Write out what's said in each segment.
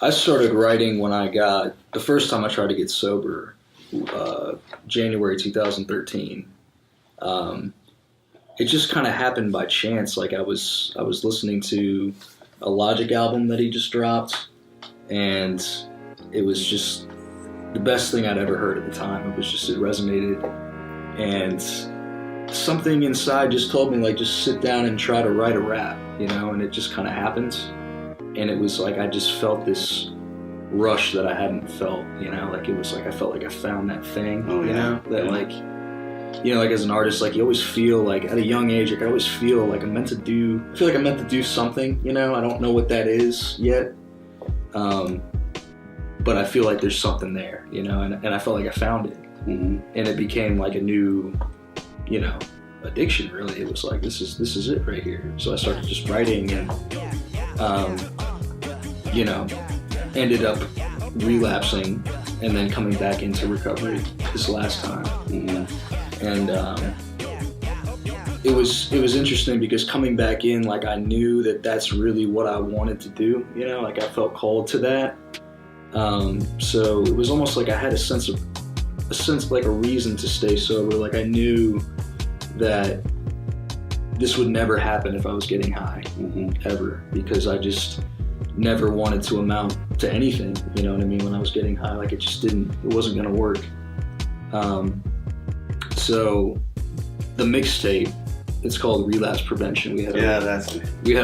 I started writing when the first time I tried to get sober, January 2013. Um, it just kind of happened by chance. Like I was listening to a Logic album that he just dropped, and it was just the best thing I'd ever heard at the time. It resonated, and something inside just told me, like, just sit down and try to write a rap, and it just kind of happened. And it was like I just felt this rush that I hadn't felt, like it was like I felt like I found that thing, that like, like as an artist, like you always feel like at a young age, like I always feel like I feel like I'm meant to do something, I don't know what that is yet, but I feel like there's something there, and I felt like I found it, and it became like a new, addiction. Really, it was like this is it right here. So I started just writing, and ended up relapsing and then coming back into recovery this last time. And it was interesting because coming back in, like I knew that that's really what I wanted to do, like I felt called to that. So it was almost like I had a sense like a reason to stay sober. Like I knew that this would never happen if I was getting high, ever, because I just never wanted to amount to anything, you know what I mean, when I was getting high. Like it wasn't gonna work. So the mixtape, it's called Relapse Prevention. We had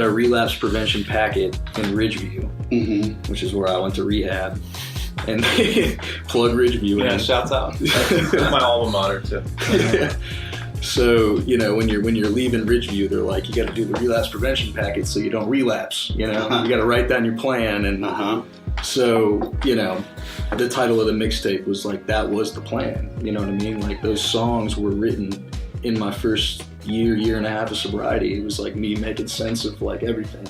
a relapse prevention packet in Ridgeview, which is where I went to rehab. And plug Ridgeview. Yeah, shouts out. That's my alma mater too. So, when you're leaving Ridgeview, they're like, you got to do the relapse prevention packet so you don't relapse, You got to write down your plan. And so, the title of the mixtape was like, that was the plan. You know what I mean? Like those songs were written in my first year and a half of sobriety. It was like me making sense of like everything,